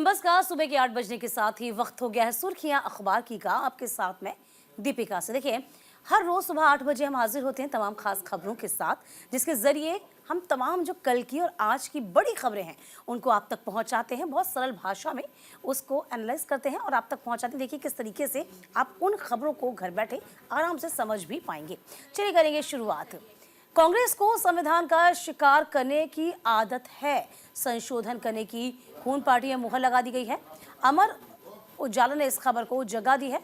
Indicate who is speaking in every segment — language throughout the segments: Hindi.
Speaker 1: नंबर्स का सुबह के 8 बजने के साथ ही वक्त हो गया है सुर्खियां अखबार की का। आपके साथ में दीपिका से। देखिए, हर रोज सुबह 8 बजे हम हाजिर होते हैं तमाम खास खबरों के साथ, जिसके जरिए हम तमाम जो कल की और आज की बड़ी खबरें हैं उनको आप तक पहुंचाते हैं। बहुत सरल भाषा में उसको एनालाइज करते हैं और आप तक पहुंचाते हैं। देखिए किस तरीके से आप उन खबरों को घर बैठे आराम से समझ भी पाएंगे। चलिए करेंगे शुरुआत। कांग्रेस को संविधान का शिकार करने की आदत है, संशोधन करने की खून पार्टी में मुहर लगा दी गई है। अमर उजाला ने इस खबर को जगह दी है।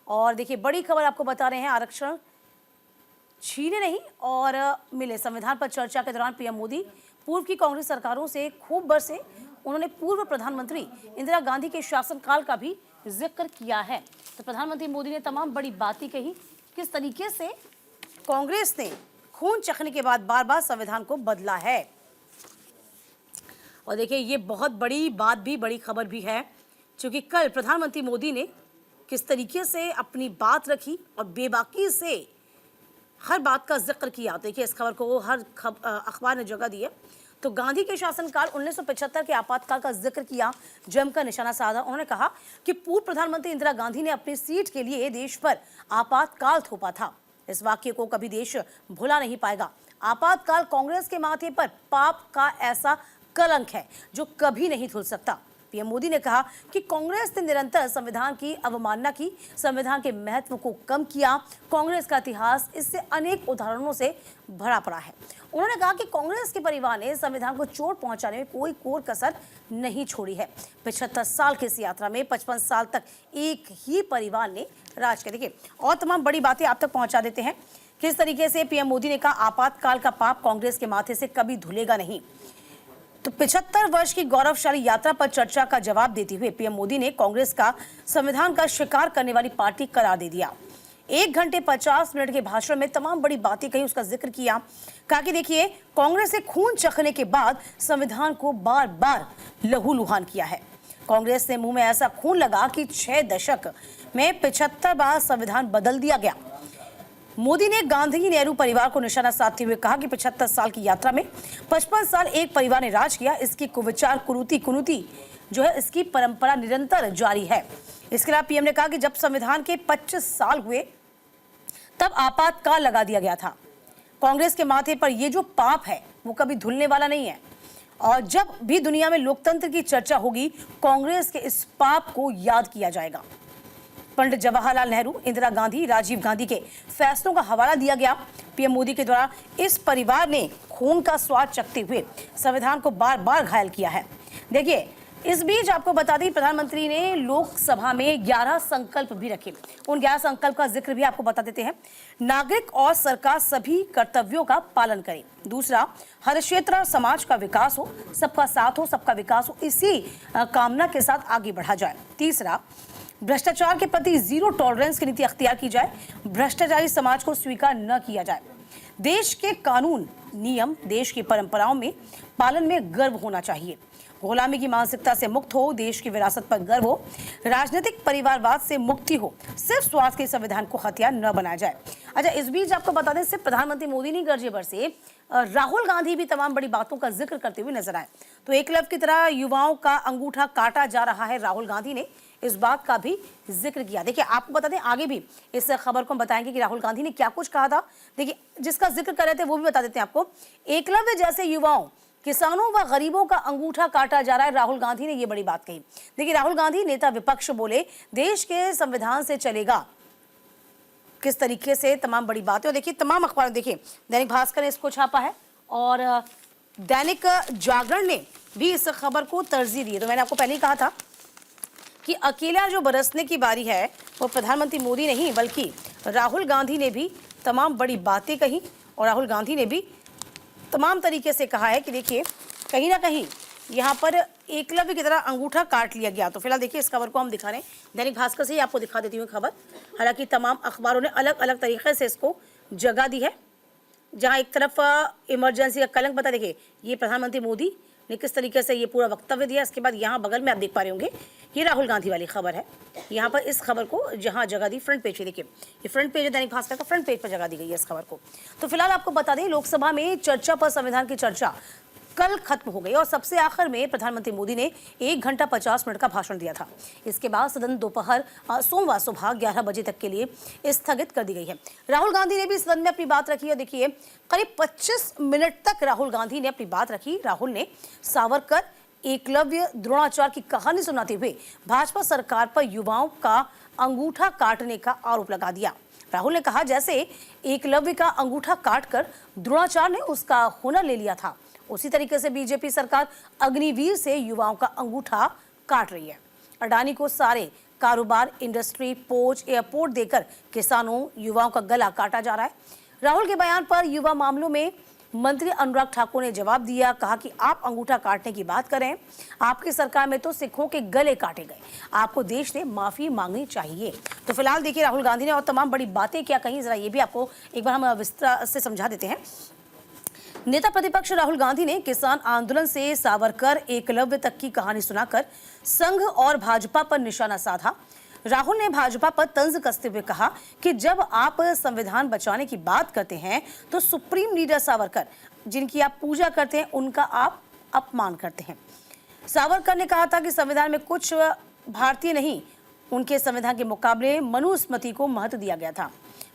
Speaker 1: और देखिए बड़ी खबर आपको बता रहे हैं, आरक्षण छीने नहीं और मिले। संविधान पर चर्चा के दौरान पीएम मोदी पूर्व की कांग्रेस सरकारों से खूब बरसे। उन्होंने पूर्व प्रधानमंत्री इंदिरा गांधी के शासनकाल का भी जिक्र किया है। तो प्रधानमंत्री मोदी ने तमाम बड़ी बातें कही, किस तरीके से कांग्रेस ने खून चखने के बाद बार बार संविधान को बदला है। और देखिए ये बहुत बड़ी बात भी, बड़ी खबर भी है, क्योंकि कल प्रधानमंत्री मोदी ने किस तरीके से अपनी बात रखी और बेबाकी से हर बात का जिक्र किया। देखिए इस खबर को हर अखबार ने जगह दी है। तो गांधी के शासनकाल 1975 के आपातकाल का जिक्र किया, जमकर निशाना साधा। उन्होंने कहा कि पूर्व प्रधानमंत्री इंदिरा गांधी ने अपनी सीट के लिए देश पर आपातकाल थोपा था। इस वाक्य को कभी देश भुला नहीं पाएगा। आपातकाल कांग्रेस के माथे पर पाप का ऐसा कलंक है जो कभी नहीं धुल सकता। पीएम मोदी ने कहा कि कांग्रेस ने निरंतर संविधान की अवमानना की, संविधान के महत्व को कम किया। कांग्रेस का इतिहास इससे अनेक उदाहरणों से भरा पड़ा है। उन्होंने कहा कि कांग्रेस के परिवार ने संविधान को चोट पहुंचाने में कोई कोर कसर नहीं छोड़ी है। 75 साल की इस यात्रा में 55 साल तक एक ही परिवार ने राज किया। देखिए और तमाम बड़ी बातें आप तक पहुंचा देते हैं। किस तरीके से पीएम मोदी ने कहा आपातकाल का पाप कांग्रेस के माथे से कभी धुलेगा नहीं। तो 75 वर्ष की गौरवशाली यात्रा पर चर्चा का जवाब देते हुए पीएम मोदी ने कांग्रेस का संविधान का शिकार करने वाली पार्टी करार दे दिया। 1 घंटे 50 मिनट के भाषण में तमाम बड़ी बातें कही, उसका जिक्र किया। कहा कि देखिए कांग्रेस ने खून चखने के बाद संविधान को बार बार लहूलुहान किया है। कांग्रेस ने मुंह में ऐसा खून लगा कि 6 दशक में 75 बार संविधान बदल दिया गया। मोदी ने गांधी नेहरू परिवार को निशाना साधते हुए कहा कि 75 साल की यात्रा में 55 साल एक परिवार ने राज किया। इसकी कुविचार कुरीति जो है इसकी परंपरा निरंतर जारी है। इसके अलावा पीएम ने कहा कि जब संविधान के 25 साल हुए तब आपातकाल लगा दिया गया था। कांग्रेस के माथे पर यह जो पाप है वो कभी धुलने वाला नहीं है। और जब भी दुनिया में लोकतंत्र की चर्चा होगी कांग्रेस के इस पाप को याद किया जाएगा। पंडित जवाहरलाल नेहरू, इंदिरा गांधी, राजीव गांधी के फैसलों का हवाला दिया गया। पीएम मोदी के द्वारा इस परिवार ने खून का स्वाद चखते हुए संविधान को बार बार घायल किया है। देखिए इस बीच आपको बता दें प्रधानमंत्री ने लोकसभा में 11 संकल्प भी रखे। उन 11 संकल्प का जिक्र भी आपको बता देते हैं। नागरिक और सरकार सभी कर्तव्यों का पालन करें। दूसरा, हर क्षेत्र और समाज का विकास हो, सबका साथ हो, सबका विकास हो, इसी कामना के साथ आगे बढ़ा जाए। तीसरा, भ्रष्टाचार के प्रति जीरो टॉलरेंस की नीति अख्तियार की जाए। भ्रष्टाचारी समाज को स्वीकार न किया जाए। देश के कानून नियम, देश की परंपराओं में पालन में गर्व होना चाहिए। गुलामी की मानसिकता से मुक्त हो, देश की विरासत पर गर्व हो, राजनीतिक परिवारवाद से मुक्ति हो, सिर्फ स्वार्थ के संविधान को हथियार न बनाया जाए। अच्छा इस बीच आपको बता दें सिर्फ प्रधानमंत्री मोदी नहीं गर्जे बरसे, राहुल गांधी भी तमाम बड़ी बातों का जिक्र करते हुए नजर आए। तो एकलव्य की तरह युवाओं का अंगूठा काटा जा रहा है, राहुल गांधी ने इस बात का भी जिक्र किया। देखिए आपको बता दें आगे भी इस खबर को हम बताएंगे कि राहुल गांधी ने क्या कुछ कहा था। देखिए जिसका जिक्र कर रहे थे वो भी बता देते हैं आपको। एकलव्य जैसे युवाओं, किसानों व गरीबों का अंगूठा काटा जा रहा है, राहुल गांधी ने ये बड़ी बात कही। देखिए राहुल गांधी नेता विपक्ष बोले देश के संविधान से चलेगा, किस तरीके से तमाम बड़ी बातें। और देखिए तमाम अखबार, देखिए दैनिक भास्कर ने इसको छापा है और दैनिक जागरण ने भी इस खबर को तरजीह दी। तो मैंने आपको पहले ही कहा था कि अकेला जो बरसने की बारी है वो प्रधानमंत्री मोदी नहीं बल्कि राहुल गांधी ने भी तमाम बड़ी बातें कही। और राहुल गांधी ने भी तमाम तरीके से कहा है कि देखिए कहीं ना कहीं यहाँ पर एकलव्य की तरह अंगूठा काट लिया गया। तो फिलहाल देखिए इस खबर को हम दिखा रहे हैं, दैनिक भास्कर से ही आपको दिखा देती हूँ खबर। हालांकि तमाम अखबारों ने अलग अलग तरीके से इसको जगह दी है। जहाँ एक तरफ इमरजेंसी का कलंक बता, देखिए ये प्रधानमंत्री मोदी ने किस तरीके से ये पूरा वक्तव्य दिया। इसके बाद यहाँ बगल में आप देख पा रहे होंगे ये राहुल गांधी वाली खबर है। यहाँ पर इस खबर को जहाँ जगह दी फ्रंट पेज पे, देखिए ये फ्रंट पेज है दैनिक भास्कर का, फ्रंट पेज पर जगह दी गई है इस खबर को। तो फिलहाल आपको बता दें लोकसभा में चर्चा पर संविधान की चर्चा कल खत्म हो गई और सबसे आखिर में प्रधानमंत्री मोदी ने 1 घंटा 50 मिनट का भाषण दिया था। इसके बाद सदन दोपहर सोमवार सुबह 11 बजे तक के लिए स्थगित कर दी गई है। राहुल गांधी ने भी सदन में अपनी बात रखी और देखिए करीब 25 मिनट तक राहुल गांधी ने अपनी बात रखी। राहुल ने सावरकर, एकलव्य, द्रोणाचार्य की कहानी सुनाते हुए भाजपा सरकार पर युवाओं का अंगूठा काटने का आरोप लगा दिया। राहुल ने कहा जैसे एकलव्य का अंगूठा काटकर द्रोणाचार्य ने उसका हुनर ले लिया था, उसी तरीके से बीजेपी सरकार अग्निवीर से युवाओं का अंगूठा काट रही है। अडानी को सारे कारोबार, इंडस्ट्री, पोर्ट, एयरपोर्ट देकर किसानों, युवाओं का गला काटा जा रहा है। राहुल के बयान पर युवा मामलों में मंत्री अनुराग ठाकुर ने जवाब दिया, कहा कि आप अंगूठा काटने की बात करें, आपकी सरकार में तो सिखों के गले काटे गए, आपको देश ने माफी मांगनी चाहिए। तो फिलहाल देखिए राहुल गांधी ने और तमाम बड़ी बातें क्या कही, जरा ये भी आपको एक बार हम विस्तार से समझा देते हैं। नेता प्रतिपक्ष राहुल गांधी ने किसान आंदोलन से सावरकर, एकलव्य तक की कहानी सुनाकर संघ और भाजपा पर निशाना साधा। राहुल ने भाजपा पर तंज कसते हुए कहा कि जब आप संविधान बचाने की बात करते हैं तो सुप्रीम लीडर सावरकर, जिनकी आप पूजा करते हैं, उनका आप अपमान करते हैं। सावरकर ने कहा था कि संविधान में कुछ भारतीय नहीं, उनके संविधान के मुकाबले मनुस्मृति को महत्व दिया गया था,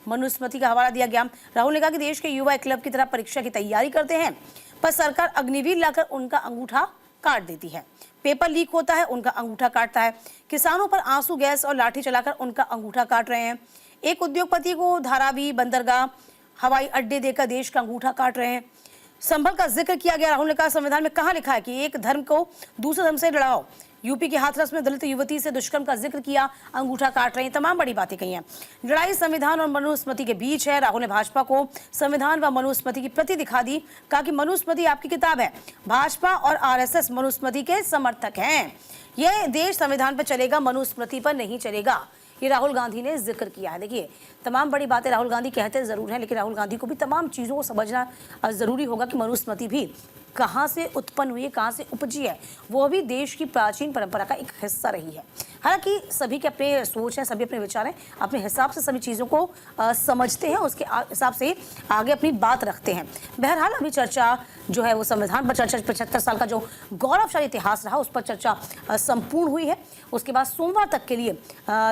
Speaker 1: मनुस्मृति का हवाला दिया गया। राहुल ने कहा कि देश के युवा एक क्लब की तरह परीक्षा की तैयारी करते हैं, पर सरकार अग्निवीर लाकर उनका अंगूठा काट देती है। पेपर लीक होता है, उनका अंगूठा काटता है। किसानों पर आंसू गैस और लाठी चलाकर उनका अंगूठा काट रहे हैं। एक उद्योगपति को धारावी, बंदरगाह, हवाई अड्डे देकर देश का अंगूठा काट रहे हैं। संभल का जिक्र किया गया। राहुल ने कहा संविधान में कहाँ लिखा है कि एक धर्म को दूसरे धर्म से लड़ाओ। यूपी के हाथरस में दलित युवती से दुष्कर्म का जिक्र किया, अंगूठा काट रहे हैं। तमाम बड़ी बातें कही हैं। लड़ाई संविधान और मनुस्मृति के बीच है। राहुल ने भाजपा को संविधान व मनुस्मृति की प्रति दिखा दी, कहा कि मनुस्मृति आपकी किताब है, भाजपा और आरएसएस मनुस्मृति के समर्थक हैं। यह देश संविधान पर चलेगा, मनुस्मृति पर नहीं चलेगा, ये राहुल गांधी ने जिक्र किया है। देखिए तमाम बड़ी बातें राहुल गांधी कहते जरूर हैं, लेकिन राहुल गांधी को भी तमाम चीज़ों को समझना जरूरी होगा कि मनुस्मृति भी कहाँ से उत्पन्न हुई है, कहाँ से उपजी है, वो भी देश की प्राचीन परंपरा का एक हिस्सा रही है। हालांकि सभी के अपने सोच हैं, सभी अपने विचार हैं, अपने हिसाब से सभी चीज़ों को समझते हैं, उसके हिसाब से आगे अपनी बात रखते हैं। बहरहाल अभी चर्चा जो है वो संविधान पर चर्चा, 75 साल का जो गौरवशाली इतिहास रहा उस पर चर्चा संपूर्ण हुई है। उसके बाद सोमवार तक के लिए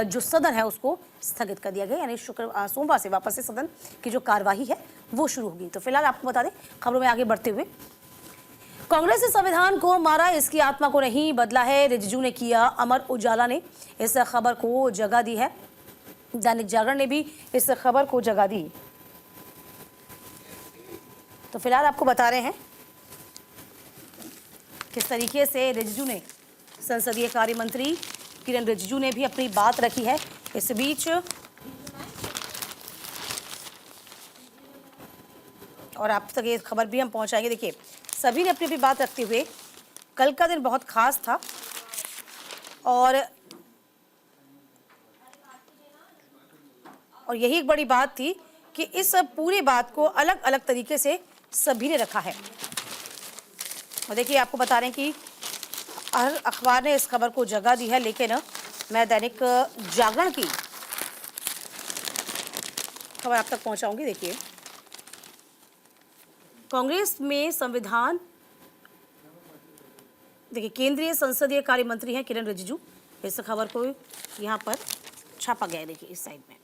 Speaker 1: जो सदन है उसको स्थगित कर दिया गया, यानी सोमवार से वापस से सदन की जो कार्यवाही है वो शुरू होगी। तो फिलहाल आपको बता दें खबरों में आगे बढ़ते हुए, कांग्रेस ने संविधान को मारा, इसकी आत्मा को नहीं बदला है, रिजिजू ने किया। अमर उजाला ने इस खबर को जगह दी है, दैनिक जागरण ने भी इस खबर को जगह दी। तो फिलहाल आपको बता रहे हैं किस तरीके से रिजिजू ने, संसदीय कार्य मंत्री किरण रिजिजू ने भी अपनी बात रखी है। इस बीच और आप तक ये खबर भी हम पहुंचाएंगे। देखिए सभी ने अपनी अपनी बात रखते हुए, कल का दिन बहुत खास था और यही एक बड़ी बात थी कि इस पूरी बात को अलग अलग तरीके से सभी ने रखा है। और देखिए आपको बता रहे हैं कि हर अखबार ने इस खबर को जगह दी है, लेकिन मैं दैनिक जागरण की खबर आप तक पहुंचाऊंगी। देखिए कांग्रेस में संविधान, देखिए केंद्रीय संसदीय कार्य मंत्री हैं किरण रिजिजू, इस खबर को यहाँ पर छापा गया है। देखिए इस साइड में,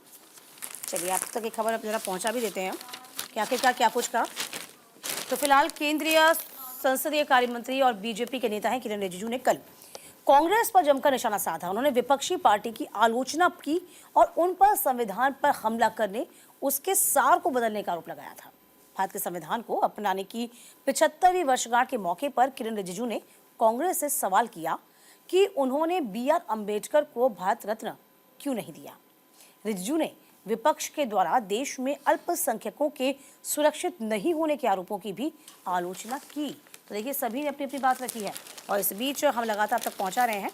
Speaker 1: चलिए आप तक एक खबर अब जरा पहुँचा भी देते हैं कि आखिरकार क्या कुछ कहा। तो फिलहाल केंद्रीय संसदीय कार्य मंत्री और बीजेपी के नेता हैं किरण रिजिजू ने कल कांग्रेस पर जमकर निशाना साधा। उन्होंने विपक्षी पार्टी की आलोचना की और उन पर संविधान पर हमला करने, उसके सार को बदलने का आरोप लगाया था। भारत के संविधान को अपनाने की 75वीं वर्षगांठ के मौके पर किरण रिजिजू ने कांग्रेस से सवाल किया कि उन्होंने BR अम्बेडकर को भारत रत्न क्यों नहीं दिया। रिजिजू ने विपक्ष के द्वारा देश में अल्पसंख्यकों के सुरक्षित नहीं होने के आरोपों की भी आलोचना की। तो देखिए सभी ने अपनी अपनी बात रखी है और इस बीच हम लगातार तक पहुंचा रहे हैं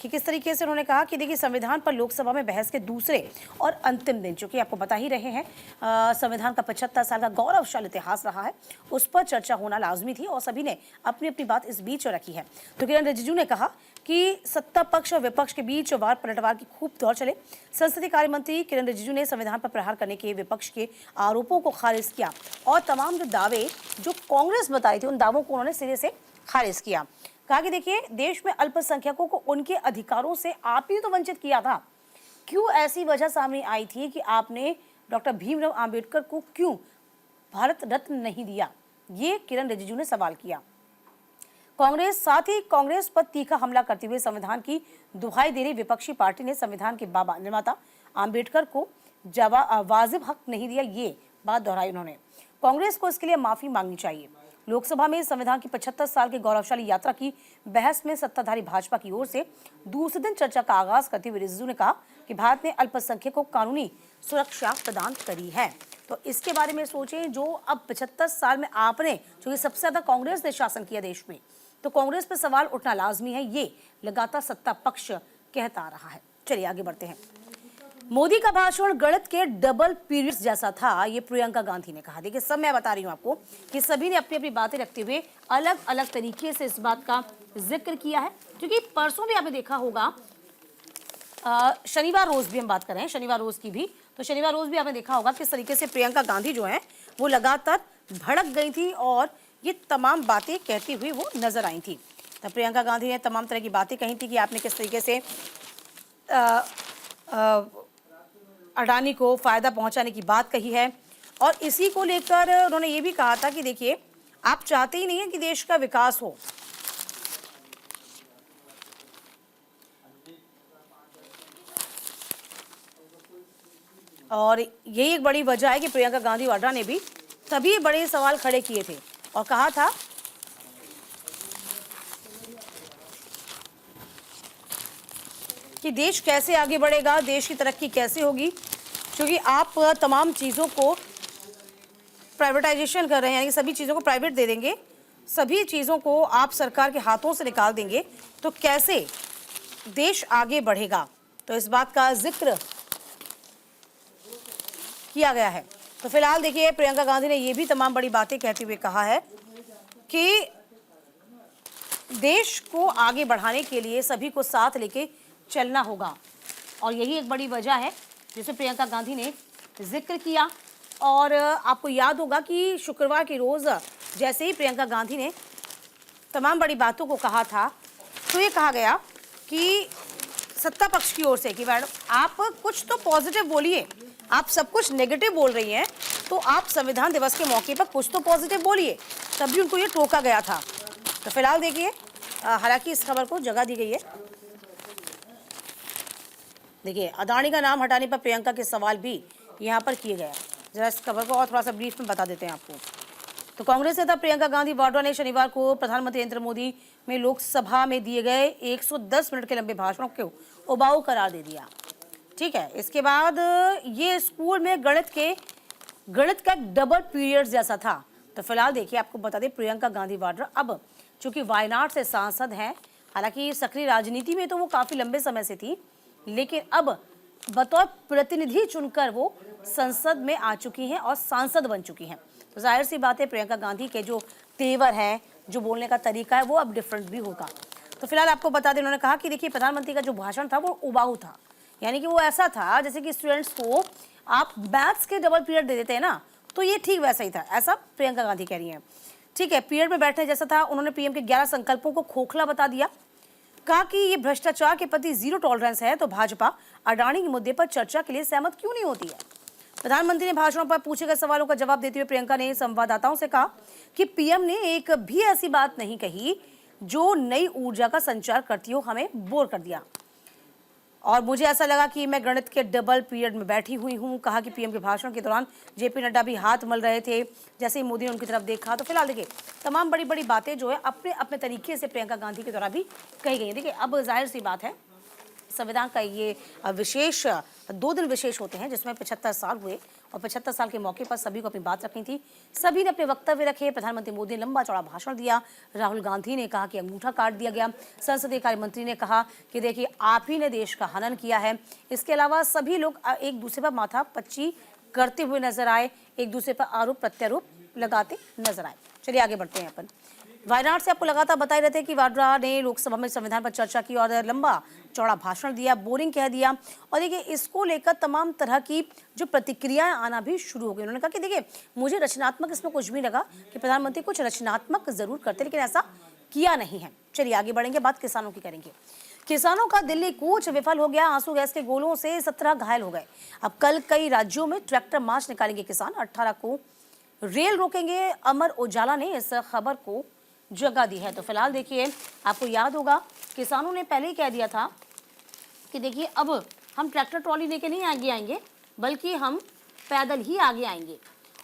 Speaker 1: कि किस तरीके से उन्होंने कहा कि देखिए संविधान पर लोकसभा में बहस के दूसरे और अंतिम दिन, जो कि आपको बता ही रहे हैं संविधान का 75 साल का गौरवशाली इतिहास रहा है, उस पर चर्चा होना लाजमी थी और सभी ने अपनी अपनी बात इस बीच रखी है। तो किरण रिजिजू ने कहा कि सत्ता पक्ष और विपक्ष के बीच वार पलटवार की खूब दौर चले। संसदीय कार्य मंत्री किरेन रिजिजू ने संविधान पर प्रहार करने के विपक्ष के आरोपों को खारिज किया और तमाम जो दावे जो कांग्रेस बताई थी उन दावों को उन्होंने सिरे से खारिज किया। कहा कि देखिए, देश में अल्पसंख्यकों को उनके अधिकारों से आप ही तो वंचित किया था, क्यों ऐसी वजह सामने आई थी कि आपने डॉक्टर भीमराव आंबेडकर को क्यों भारत रत्न नहीं दिया, ये किरेन रिजिजू ने सवाल किया। कांग्रेस साथ ही कांग्रेस पर तीखा हमला करते हुए संविधान की दुहाई दे रही विपक्षी पार्टी ने संविधान के बाबा निर्माता आंबेडकर को वाजिब हक नहीं दिया, ये बात दोहराई उन्होंने। कांग्रेस को इसके लिए माफी मांगनी चाहिए। लोकसभा में संविधान की 75 साल की गौरवशाली यात्रा की बहस में सत्ताधारी भाजपा की ओर से दूसरे दिन चर्चा का आगाज करते हुए रिजिजू ने कहा कि भारत ने अल्पसंख्यकों को कानूनी सुरक्षा प्रदान करी है। तो इसके बारे में सोचें, जो अब 75 साल में आपने, जो सबसे ज्यादा कांग्रेस ने शासन किया देश में, तो कांग्रेस पर सवाल उठना लाजमी है, ये लगातार सत्ता पक्ष कहता आ रहा है। चलिए आगे बढ़ते हैं। मोदी का भाषण गणित के डबल पीरियड्स जैसा था, ये प्रियंका गांधी ने कहा। देखिए, सब मैं बता रही हूं आपको कि सभी ने अपनी अपनी बातें रखते हुए अलग अलग तरीके से इस बात का जिक्र किया है, क्योंकि परसों भी आपने देखा होगा, शनिवार रोज भी हम बात कर रहे हैं, शनिवार रोज की भी, तो शनिवार रोज भी आपने देखा होगा किस तरीके से प्रियंका गांधी जो है वो लगातार भड़क गई थी और ये तमाम बातें कहती हुई वो नजर आई थी। तो प्रियंका गांधी ने तमाम तरह की बातें कही थी कि आपने किस तरीके से अडानी को फायदा पहुंचाने की बात कही है, और इसी को लेकर उन्होंने ये भी कहा था कि देखिए, आप चाहते ही नहीं है कि देश का विकास हो, और यही एक बड़ी वजह है कि प्रियंका गांधी वाड्रा ने भी तभी बड़े सवाल खड़े किए थे और कहा था कि देश कैसे आगे बढ़ेगा, देश की तरक्की कैसे होगी, क्योंकि आप तमाम चीज़ों को प्राइवेटाइजेशन कर रहे हैं, यानी सभी चीज़ों को प्राइवेट दे देंगे, सभी चीज़ों को आप सरकार के हाथों से निकाल देंगे, तो कैसे देश आगे बढ़ेगा। तो इस बात का जिक्र किया गया है। तो फिलहाल देखिए, प्रियंका गांधी ने ये भी तमाम बड़ी बातें कहते हुए कहा है कि देश को आगे बढ़ाने के लिए सभी को साथ लेके चलना होगा, और यही एक बड़ी वजह है जिसे प्रियंका गांधी ने जिक्र किया। और आपको याद होगा कि शुक्रवार के रोज जैसे ही प्रियंका गांधी ने तमाम बड़ी बातों को कहा था, तो ये कहा गया कि सत्ता पक्ष की ओर से कि मैडम आप कुछ तो पॉजिटिव बोलिए, आप सब कुछ नेगेटिव बोल रही हैं, तो आप संविधान दिवस के मौके पर कुछ तो पॉजिटिव बोलिए। तभी उनको ये टोका गया था। तो फिलहाल देखिए, हालांकि इस खबर को जगह दी गई है। देखिए, अडानी का नाम हटाने पर प्रियंका के सवाल भी यहाँ पर किए गए। जरा इस खबर को और थोड़ा सा ब्रीफ में बता देते हैं आपको। तो कांग्रेस नेता प्रियंका गांधी वाड्रा ने शनिवार को प्रधानमंत्री नरेंद्र मोदी में लोकसभा में दिए गए 110 मिनट के लंबे भाषणों को उबाऊ करार दे दिया। ठीक है, इसके बाद ये स्कूल में गणित का डबल पीरियड जैसा था। तो फिलहाल देखिए, आपको बता दें, प्रियंका गांधी वाड्रा अब चूंकि वायनाड से सांसद हैं, हालांकि सक्रिय राजनीति में तो वो काफी लंबे समय से थी, लेकिन अब बतौर प्रतिनिधि चुनकर वो संसद में आ चुकी हैं और सांसद बन चुकी हैं। तो जाहिर सी बात है, प्रियंका गांधी के जो तेवर है, जो बोलने का तरीका है, वो अब डिफरेंट भी होगा। तो फिलहाल आपको बता दें, उन्होंने कहा कि देखिए, प्रधानमंत्री का जो भाषण था वो उबाऊ था, यानी कि वो ऐसा था जैसे कि स्टूडेंट्स को आप मैथ्स के डबल पीरियड दे देते हैं ना, तो ये ठीक वैसा ही था, ऐसा प्रियंका गांधी कह रही हैं। ठीक है, पीरियड में बैठने जैसा था। उन्होंने पीएम के 11 संकल्पों को खोखला बता दिया। कहा कि ये भ्रष्टाचार के प्रति जीरो टॉलरेंस है, तो भाजपा अडानी के मुद्दे पर चर्चा के लिए सहमत क्यों नहीं होती है। प्रधानमंत्री ने भाषणों पर पूछे गए सवालों का जवाब देते हुए प्रियंका ने संवाददाताओं से कहा कि पीएम ने एक भी ऐसी बात नहीं कही जो नई ऊर्जा का संचार करती हो हमें बोर कर दिया, और मुझे ऐसा लगा कि मैं गणित के डबल पीरियड में बैठी हुई हूं। कहा कि पीएम के भाषण के दौरान जेपी नड्डा भी हाथ मल रहे थे जैसे ही मोदी ने उनकी तरफ देखा। तो फिलहाल देखिए, तमाम बड़ी बड़ी बातें जो है अपने अपने तरीके से प्रियंका गांधी के द्वारा भी कही गई है। देखिए, अब जाहिर सी बात है, संविधान का ये विशेष 2 दिन विशेष होते हैं जिसमें 75 साल हुए, और 75 साल के मौके पर सभी को अपनी बात रखनी थी। सभी ने अपने वक्तव्य रखे। प्रधानमंत्री मोदी ने लंबा चौड़ा भाषण दिया। राहुल गांधी ने कहा कि अंगूठा काट दिया गया। संसदीय कार्य मंत्री ने कहा कि देखिए, आप ही ने देश का हनन किया है। इसके अलावा सभी लोग एक दूसरे पर माथापच्ची करते हुए नजर आए, एक दूसरे पर आरोप प्रत्यारोप लगाते नजर आए। चलिए आगे बढ़ते हैं अपन। वायनाड से आपको लगातार बताए रहते हैं कि वाड्रा ने लोकसभा में संविधान पर चर्चा की और लंबा चौड़ा भाषण दिया, बोरिंग कह दिया। और देखिए इसको लेकर तमाम तरह की जो प्रतिक्रियाएं आना भी शुरू हो गई। उन्होंने कहा कि देखिए मुझे रचनात्मक इसमें कुछ भी लगा कि प्रधानमंत्री कुछ रचनात्मक जरूर करते, लेकिन ऐसा किया नहीं है। चलिए आगे बढ़ेंगे, बात किसानों की करेंगे। किसानों का दिल्ली कूच विफल हो गया, आंसू गैस के गोलों से 17 घायल हो गए। अब कल कई राज्यों में ट्रैक्टर मार्च निकालेंगे किसान, 18 को रेल रोकेंगे। अमर उजाला ने इस खबर को जगह दी है। तो फिलहाल देखिए आपको याद होगा किसानों ने पहले ही कह दिया था कि देखिए अब हम ट्रैक्टर ट्रॉली लेके नहीं आगे आएंगे, बल्कि हम पैदल ही आगे आएंगे।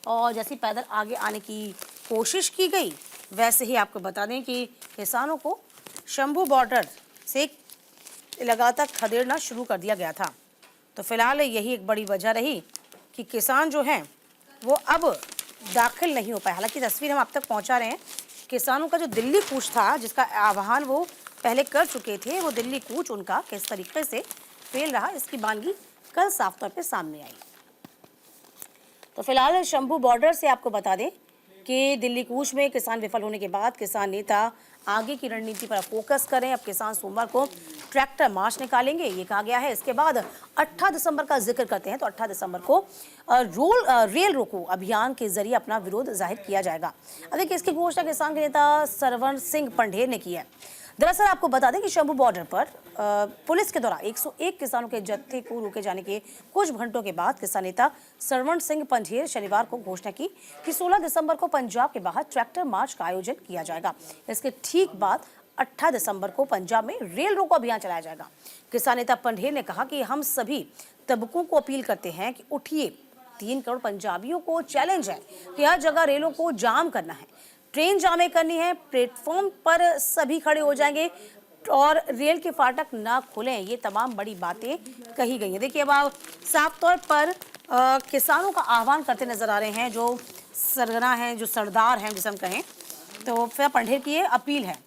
Speaker 1: और जैसे पैदल आगे आने की कोशिश की गई, वैसे ही आपको बता दें कि किसानों को शंभू बॉर्डर से लगातार खदेड़ना शुरू कर दिया गया था। तो फिलहाल यही एक बड़ी वजह रही कि किसान जो हैं वो अब दाखिल नहीं हो पाए। हालांकि तस्वीर हम आप तक पहुंचा रहे हैं। किसानों का जो दिल्ली कूच था, जिसका आह्वान वो पहले कर चुके थे, वो दिल्ली कूच उनका किस तरीके से फेल रहा, इसकी बानगी कल साफ तौर पे सामने आई। तो फिलहाल शंभू बॉर्डर से आपको बता दें कि दिल्ली कूच में किसान विफल होने के बाद किसान नेता आगे की रणनीति पर फोकस करें। अब किसान सोमवार को ट्रैक्टर मार्च निकालेंगे, ये कहा गया है। इसके बाद 18 दिसंबर का जिक्र करते हैं, तो 18 दिसंबर को रेल रोको अभियान के जरिए अपना विरोध जाहिर किया जाएगा। देखिए इसकी घोषणा किसान के नेता सरवण सिंह पंढेर ने की है। दरअसल आपको बता दें कि शंभू बॉर्डर पर पुलिस के द्वारा 101 किसानों के जत्थे को रोके जाने के कुछ घंटों के बाद किसान नेता सरवण सिंह पंढेर शनिवार को घोषणा की कि 16 दिसंबर को पंजाब के बाहर ट्रैक्टर मार्च का आयोजन किया जाएगा। इसके ठीक बाद 18 दिसंबर को पंजाब में रेल रोको अभियान चलाया जाएगा। किसान नेता पंढेर ने कहा कि हम सभी तबकों को अपील करते हैं कि उठिए, 3 करोड़ पंजाबियों को चैलेंज है कि हर जगह रेलों को जाम करना है, ट्रेन जामे करनी है, प्लेटफॉर्म पर सभी खड़े हो जाएंगे और रेल के फाटक ना खुलें। ये तमाम बड़ी बातें कही गई हैं। देखिए अब आप साफ तौर पर किसानों का आह्वान करते नजर आ रहे हैं, जो सरगना हैं, जो सरदार हैं जिसे हम कहें। तो फिर पंढेर की ये अपील है।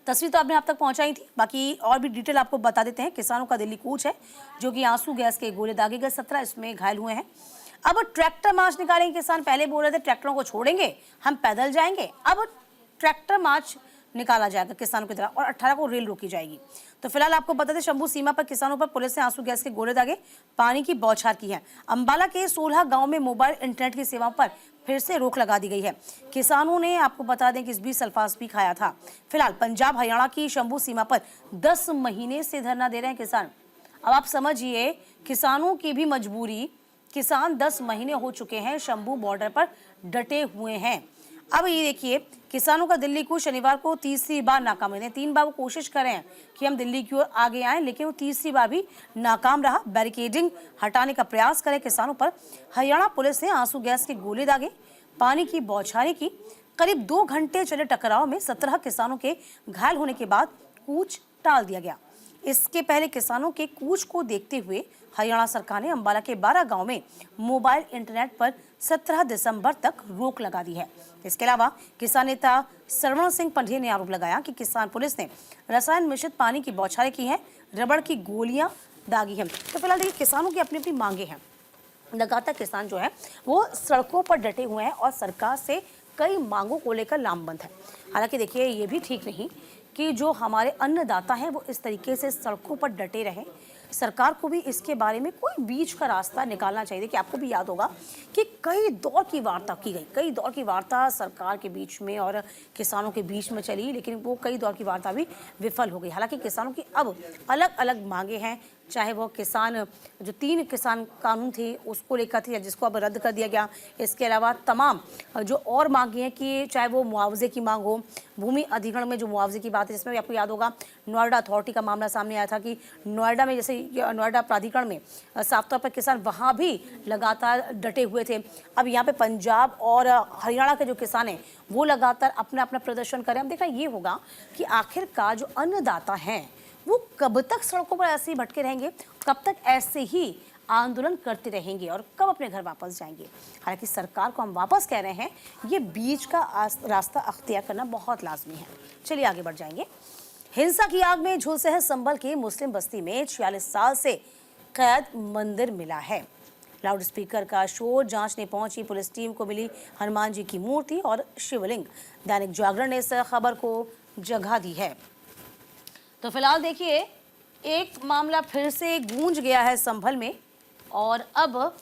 Speaker 1: तस्वीर तो आपने आप तक पहुंचाई थी, बाकी और भी डिटेल आपको बता देते हैं। किसानों का दिल्ली कूच है, जो कि आंसू गैस के गोले दागे गए, 17 इसमें घायल हुए हैं। अब ट्रैक्टर मार्च निकालेंगे किसान। पहले बोल रहे थे ट्रैक्टरों को छोड़ेंगे, हम पैदल जाएंगे। अब ट्रैक्टर मार्च निकाला जाएगा किसानों की तरफ और 18 को रेल रोकी जाएगी। तो फिलहाल आपको बता दें शंभू सीमा पर किसानों पर पुलिस ने आंसू गैस के गोले दागे, पानी की बौछार की है। अंबाला के 16 गांव में मोबाइल इंटरनेट की सेवाओं पर फिर से रोक लगा दी गई है। किसानों ने आपको बता दें कि इस बीच सल्फास भी खाया था। फिलहाल पंजाब हरियाणा की शंभू सीमा पर 10 महीने से धरना दे रहे हैं किसान। अब आप समझिए किसानों की भी मजबूरी। किसान 10 महीने हो चुके हैं शंभू बॉर्डर पर डटे हुए हैं। अब ये देखिए किसानों का दिल्ली को शनिवार को तीसरी बार नाकाम रहे। 3 बार वो कोशिश कर रहे हैं कि हम दिल्ली की ओर आगे आएं, लेकिन वो तीसरी बार भी नाकाम रहा। बैरिकेडिंग हटाने का प्रयास करे किसानों पर हरियाणा पुलिस ने आंसू गैस के गोले दागे, पानी की बौछारें की। करीब 2 घंटे चले टकराव में 17 किसानों के घायल होने के बाद कूच टाल दिया गया। इसके पहले किसानों के कूच को देखते हुए हरियाणा सरकार ने अंबाला के 12 गांव में मोबाइल इंटरनेट पर 17 दिसंबर तक रोक लगा दी है। इसके अलावा किसान नेता सरवण सिंह पंढेर ने आरोप लगाया कि किसान पुलिस ने रसायन मिश्रित पानी की बौछारें की हैं, रबड़ की गोलियां दागी हैं। तो फिलहाल देखिए किसानों की अपनी अपनी मांगे हैं। लगातार किसान जो है वो सड़कों पर डटे हुए हैं और सरकार से कई मांगों को लेकर लामबंद है। हालांकि देखिए ये भी ठीक नहीं कि जो हमारे अन्नदाता हैं वो इस तरीके से सड़कों पर डटे रहें। सरकार को भी इसके बारे में कोई बीच का रास्ता निकालना चाहिए। कि आपको भी याद होगा कि कई दौर की वार्ता की गई, कई दौर की वार्ता सरकार के बीच में और किसानों के बीच में चली, लेकिन वो कई दौर की वार्ता भी विफल हो गई। हालांकि किसानों की अब अलग अलग मांगे हैं, चाहे वो किसान जो 3 किसान कानून थे उसको लेकर थे, जिसको अब रद्द कर दिया गया। इसके अलावा तमाम जो और मांगे हैं कि चाहे वो मुआवजे की मांग हो, भूमि अधिग्रहण में जो मुआवजे की बात है, जिसमें भी आपको याद होगा नोएडा अथॉरिटी का मामला सामने आया था कि नोएडा में, जैसे नोएडा प्राधिकरण में साफ तौर पर किसान वहाँ भी लगातार डटे हुए थे। अब यहाँ पे पंजाब और हरियाणा के जो किसान हैं वो लगातार अपना अपना प्रदर्शन करें। अब देखना ये होगा कि आखिरकार जो अन्नदाता हैं वो कब तक सड़कों पर ऐसे ही भटके रहेंगे, कब तक ऐसे ही आंदोलन करते रहेंगे और कब अपने घर वापस जाएंगे। हालांकि सरकार को हम वापस कह रहे हैं, ये बीच का रास्ता अख्तियार करना बहुत लाजमी है। चलिए आगे बढ़ जाएंगे। हिंसा की आग में झुलसे है संभल की मुस्लिम बस्ती में 46 साल से कैद मंदिर मिला है। लाउड स्पीकर का शोर जांचने पहुंची पुलिस टीम को मिली हनुमान जी की मूर्ति और शिवलिंग। दैनिक जागरण ने इस खबर को जगह दी है। तो फिलहाल देखिए, एक मामला फिर से गूंज गया है संभल में, और अब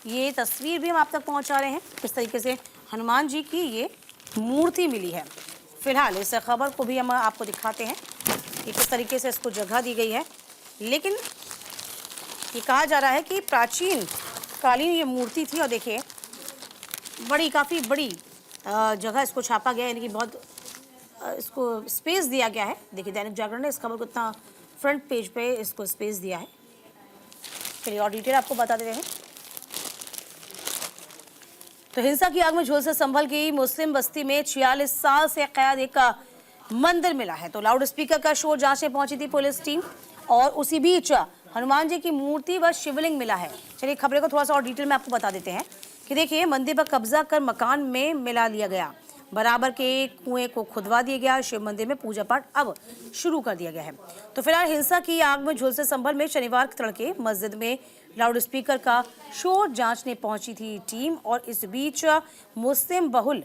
Speaker 1: ये तस्वीर भी हम आप तक पहुंचा रहे हैं किस तरीके से हनुमान जी की ये मूर्ति मिली है। फिलहाल इस खबर को भी हम आपको दिखाते हैं कि किस तरीके से इसको जगह दी गई है। लेकिन ये कहा जा रहा है कि प्राचीन कालीन ये मूर्ति थी, और देखिए काफ़ी बड़ी जगह इसको छापा गया है, यानी कि बहुत इसको स्पेस दिया गया है। देखिए दैनिक जागरण ने इस खबर को इतना फ्रंट पेज पे इसको स्पेस दिया है। चलिए और डिटेल आपको बता देते हैं। तो हिंसा की आग में झुलसे संभल की मुस्लिम बस्ती में 46 साल से कैद एक मंदिर मिला है। तो लाउड स्पीकर का शोर जांचने पहुंची थी पुलिस टीम, और उसी बीच हनुमान जी की मूर्ति व शिवलिंग मिला है। चलिए खबरें को थोड़ा सा और डिटेल में आपको बता देते हैं कि देखिए, मंदिर पर कब्जा कर मकान में मिला लिया गया, बराबर के कुएं को खुदवा दिया गया। शिव मंदिर में पूजा पाठ अब शुरू कर दिया गया है। तो फिलहाल हिंसा की आग में झुलसे संभल में शनिवार के तड़के मस्जिद में लाउड स्पीकर का शोर जांचने पहुंची थी टीम, और इस बीच मुस्लिम बहुल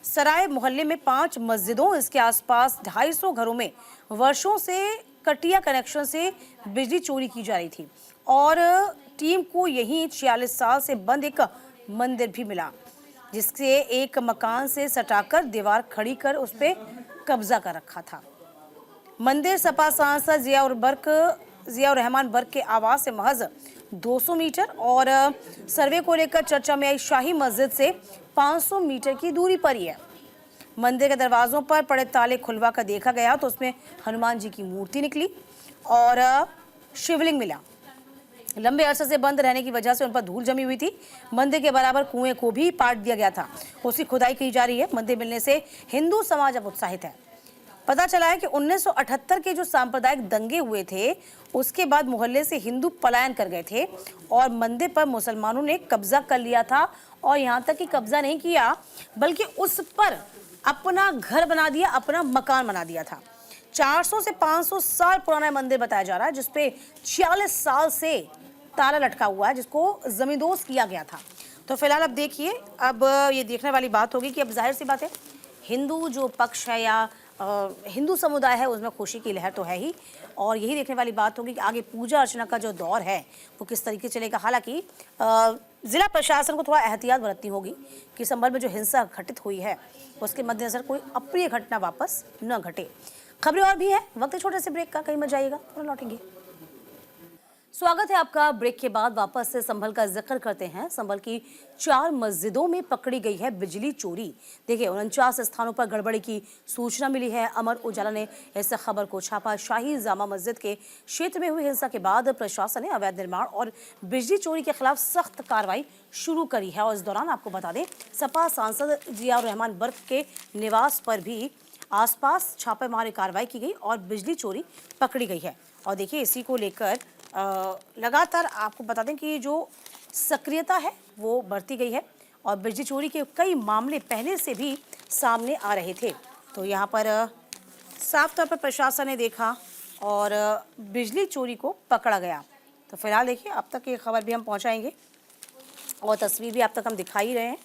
Speaker 1: सराय मोहल्ले में 5 मस्जिदों, इसके आसपास 250 घरों में वर्षों से कटिया कनेक्शन से बिजली चोरी की जा रही थी, और टीम को यहीं 46 साल से बंद एक मंदिर भी मिला, जिससे एक मकान से सटाकर दीवार खड़ी कर उस पर कब्जा कर रखा था। मंदिर सपा सांसद जिया रहमान बर्क के आवास से महज 200 मीटर और सर्वे को लेकर चर्चा में आई शाही मस्जिद से 500 मीटर की दूरी पर ही है। मंदिर के दरवाजों पर पड़े ताले खुलवा कर देखा गया तो उसमें हनुमान जी की मूर्ति निकली और शिवलिंग मिला। लंबे अरसे से बंद रहने की वजह से उन पर धूल जमी हुई थी। मंदिर के बराबर कुएं को भी पाट दिया गया था, उसकी खुदाई की जा रही है। मंदिर मिलने से हिंदू समाज अब उत्साहित है। पता चला है कि 1978 के जो सांप्रदायिक दंगे हुए थे उसके बाद मोहल्ले से हिंदू पलायन कर गए थे और मंदिर पर मुसलमानों ने कब्जा कर लिया था, और यहाँ तक कि कब्जा नहीं किया बल्कि उस पर अपना घर बना दिया, अपना मकान बना दिया था। 400 से 500 साल पुराना मंदिर बताया जा रहा है, जिसपे 46 साल से ताला लटका हुआ है, जिसको जमींदोज किया गया था। तो फिलहाल अब देखिए, अब ये देखने वाली बात होगी कि अब जाहिर सी बात है हिंदू जो पक्ष है या हिंदू समुदाय है उसमें खुशी की लहर तो है ही, और यही देखने वाली बात होगी कि आगे पूजा अर्चना का जो दौर है वो किस तरीके से चलेगा। हालांकि जिला प्रशासन को थोड़ा एहतियात बरतनी होगी कि संभल में जो हिंसा घटित हुई है उसके मद्देनजर कोई अप्रिय घटना वापस न घटे। खबरें और भी है, वक्त छोटे से ब्रेक का, कहीं मत जाइएगा, थोड़ा लौटेंगे। स्वागत है आपका। ब्रेक के बाद वापस से संभल का जिक्र करते हैं। संभल की 4 मस्जिदों में पकड़ी गई है बिजली चोरी। देखिए 49 स्थानों पर गड़बड़ी की सूचना मिली है। अमर उजाला ने इस खबर को छापा। शाही जामा मस्जिद के क्षेत्र में हुई हिंसा के बाद प्रशासन ने अवैध निर्माण और बिजली चोरी के खिलाफ सख्त कार्रवाई शुरू करी है, और इस दौरान आपको बता दें सपा सांसद जिया रहमान बर्क के निवास पर भी आसपास छापेमारी कार्रवाई की गई और बिजली चोरी पकड़ी गई है। और देखिए इसी को लेकर लगातार आपको बता दें कि जो सक्रियता है वो बढ़ती गई है, और बिजली चोरी के कई मामले पहले से भी सामने आ रहे थे। तो यहाँ पर साफ तौर पर प्रशासन ने देखा और बिजली चोरी को पकड़ा गया। तो फिलहाल देखिए अब तक ये खबर भी हम पहुँचाएंगे और तस्वीर भी आप तक हम दिखा ही रहे हैं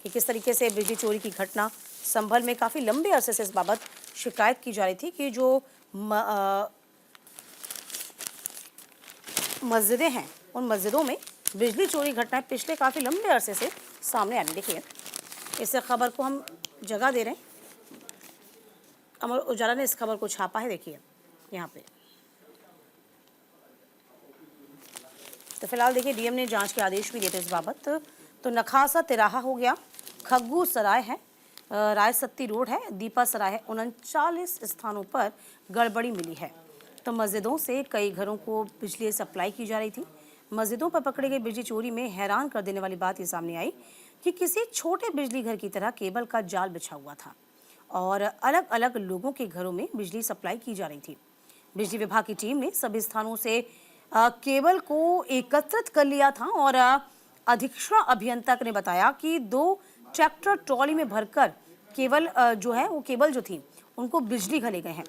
Speaker 1: कि किस तरीके से बिजली चोरी की घटना संभल में काफ़ी लंबे अरसे से इस बाबत शिकायत की जा रही थी कि जो मस्जिदें हैं उन मस्जिदों में बिजली चोरी घटनाएं पिछले काफ़ी लंबे अरसे से सामने आ रही। देखिए इस खबर को हम जगह दे रहे हैं, अमर उजाला ने इस खबर को छापा है। देखिए यहाँ पे तो फिलहाल देखिए डीएम ने जांच के आदेश भी दिए थे इस बाबत। तो नखासा तिराहा हो गया, खग्गू सराय है, राय सत्ती रोड है, दीपा सराय है, 39 स्थानों पर गड़बड़ी मिली है। तो मस्जिदों से कई घरों को बिजली सप्लाई की जा रही थी। मस्जिदों पर पकड़ी गई बिजली चोरी में हैरान कर देने वाली बात ये सामने आई कि किसी छोटे बिजली घर की तरह केबल का जाल बिछा हुआ था और अलग अलग लोगों के घरों में बिजली सप्लाई की जा रही थी। बिजली विभाग की टीम ने सभी स्थानों से केबल को एकत्रित कर लिया था और अधीक्षण अभियंता ने बताया कि 2 ट्रैक्टर ट्रॉली में भरकर केबल जो थी उनको बिजली घर ले गए हैं।